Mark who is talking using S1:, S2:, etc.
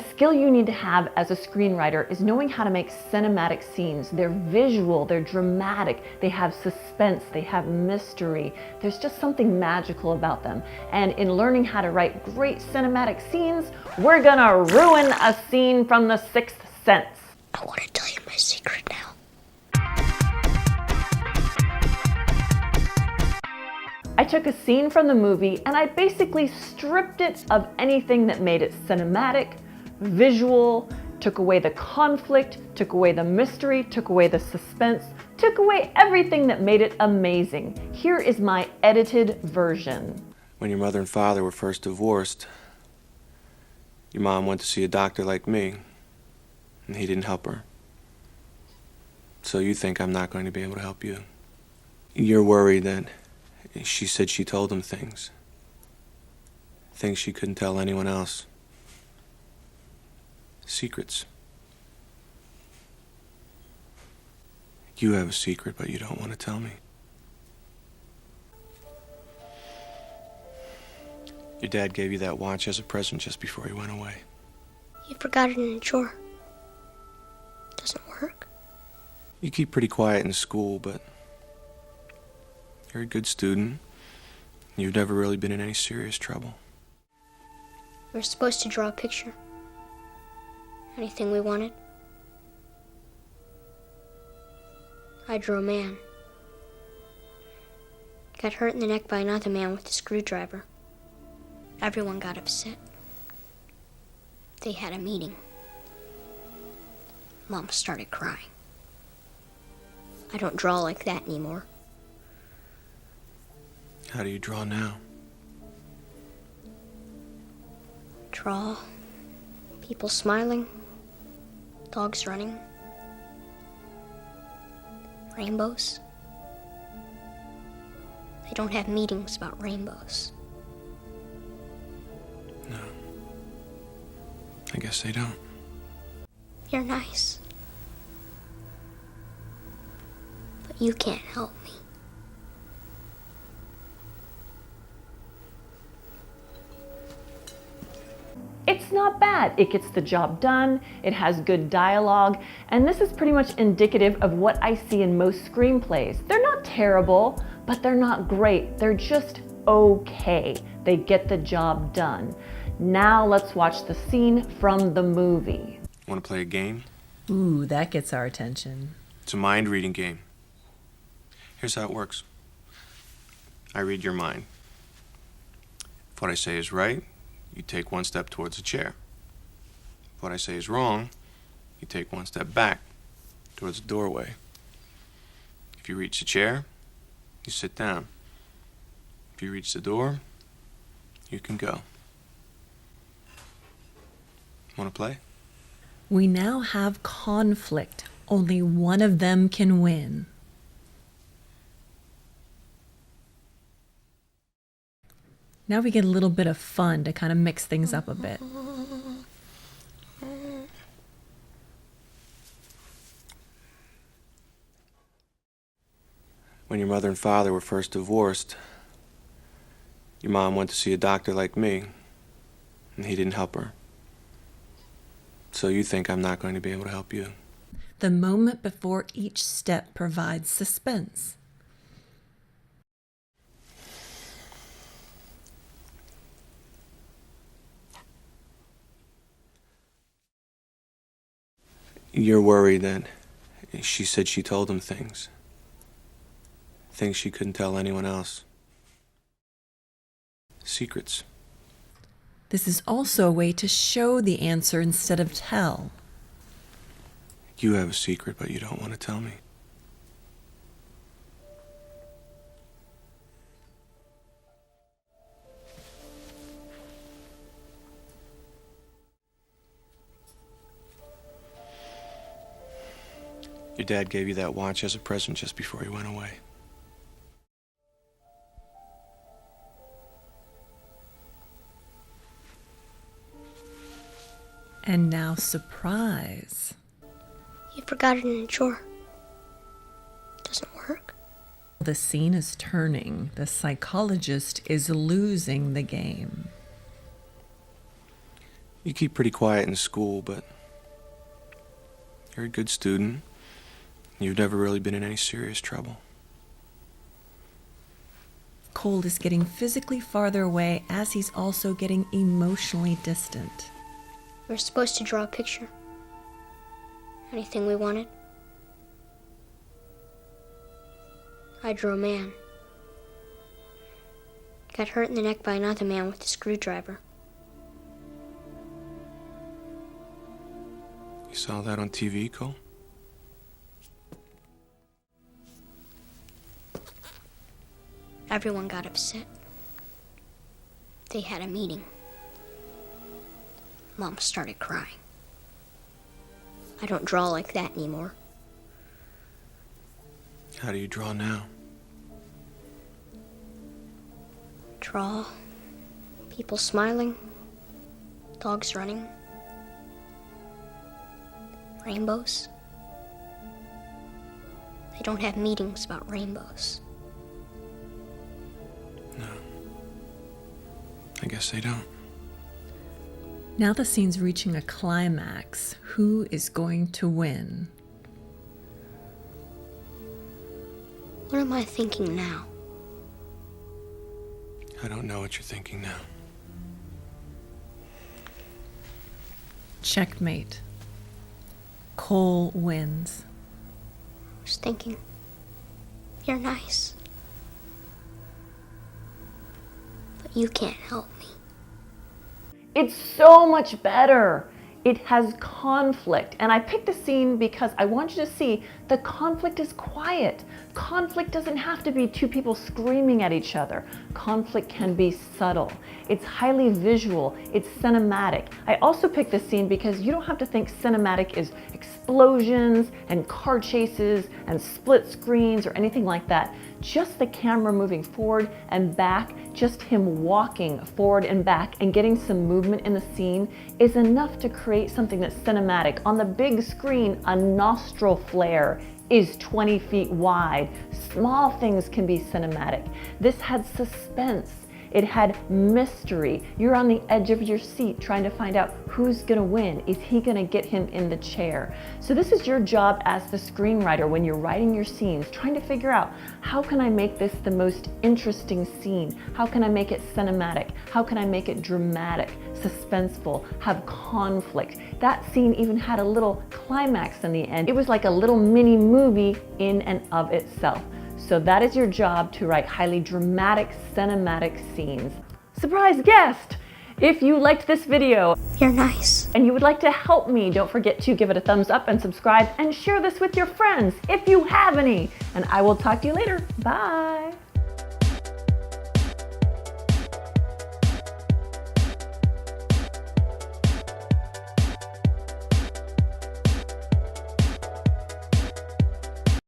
S1: skill you need to have as a screenwriter is knowing how to make cinematic scenes. They're visual, they're dramatic, they have suspense, they have mystery. There's just something magical about them. And in learning how to write great cinematic scenes, we're gonna ruin a scene from The Sixth Sense.
S2: I want to tell you my secret now.
S1: I took a scene from the movie and I basically stripped it of anything that made it cinematic, visual, took away the conflict, took away the mystery, took away the suspense, took away everything that made it amazing. Here is my edited version.
S3: When your mother and father were first divorced, your mom went to see a doctor like me, and he didn't help her. So you think I'm not going to be able to help you. You're worried that she said she told him things she couldn't tell anyone else. Secrets. You have a secret, but you don't want to tell me. Your dad gave you that watch as a present just before he went away.
S2: You forgot it in a drawer. Doesn't work.
S3: You keep pretty quiet in school, but you're a good student. You've never really been in any serious trouble.
S2: We were supposed to draw a picture. Anything we wanted. I drew a man. Got hurt in the neck by another man with a screwdriver. Everyone got upset. They had a meeting. Mom started crying. I don't draw like that anymore.
S3: How do you draw now?
S2: Draw people smiling, dogs running, rainbows. They don't have meetings about rainbows.
S3: No. I guess they don't.
S2: You're nice. But you can't help me.
S1: It's not bad. It gets the job done, it has good dialogue, and this is pretty much indicative of what I see in most screenplays. They're not terrible, but they're not great. They're just okay. They get the job done. Now let's watch the scene from the movie.
S3: Want to play a game?
S4: Ooh, that gets our attention.
S3: It's a mind-reading game. Here's how it works. I read your mind. If what I say is right, you take one step towards the chair. If what I say is wrong, you take one step back towards the doorway. If you reach the chair, you sit down. If you reach the door, you can go. Want to play?
S4: We now have conflict. Only one of them can win. Now we get a little bit of fun to kind of mix things up a bit.
S3: When your mother and father were first divorced, your mom went to see a doctor like me, and he didn't help her. So you think I'm not going to be able to help you.
S4: The moment before each step provides suspense.
S3: You're worried that she said she told him things she couldn't tell anyone else. Secrets.
S4: This is also a way to show the answer instead of tell.
S3: You have a secret, but you don't want to tell me. Your dad gave you that watch as a present just before he went away.
S4: And now surprise.
S2: You forgot it in a drawer. Doesn't work.
S4: The scene is turning. The psychologist is losing the game.
S3: You keep pretty quiet in school, but you're a good student. You've never really been in any serious trouble.
S4: Cole is getting physically farther away as he's also getting emotionally distant.
S2: We were supposed to draw a picture. Anything we wanted. I drew a man. Got hurt in the neck by another man with a screwdriver.
S3: You saw that on TV, Cole?
S2: Everyone got upset. They had a meeting. Mom started crying. I don't draw like that anymore.
S3: How do you draw now?
S2: Draw people smiling, dogs running, rainbows. They don't have meetings about rainbows.
S3: No. I guess they don't.
S4: Now the scene's reaching a climax. Who is going to win?
S2: What am I thinking now?
S3: I don't know what you're thinking now.
S4: Checkmate. Cole wins.
S2: I was thinking, you're nice. But you can't help me.
S1: It's so much better. It has conflict. And I picked the scene because I want you to see the conflict is quiet. Conflict doesn't have to be two people screaming at each other. Conflict can be subtle. It's highly visual. It's cinematic. I also picked this scene because you don't have to think cinematic is explosions and car chases and split screens or anything like that. Just the camera moving forward and back, just him walking forward and back and getting some movement in the scene is enough to create something that's cinematic. On the big screen, a nostril flare is 20 feet wide. Small things can be cinematic. This had suspense. It had mystery. You're on the edge of your seat trying to find out who's gonna win. Is he gonna get him in the chair? So this is your job as the screenwriter when you're writing your scenes, trying to figure out, how can I make this the most interesting scene? How can I make it cinematic? How can I make it dramatic, suspenseful, have conflict? That scene even had a little climax in the end. It was like a little mini movie in and of itself. So that is your job, to write highly dramatic, cinematic scenes. Surprise guest! If you liked this video
S2: You're nice.
S1: and you would like to help me, don't forget to give it a thumbs up and subscribe and share this with your friends if you have any. And I will talk to you later. Bye.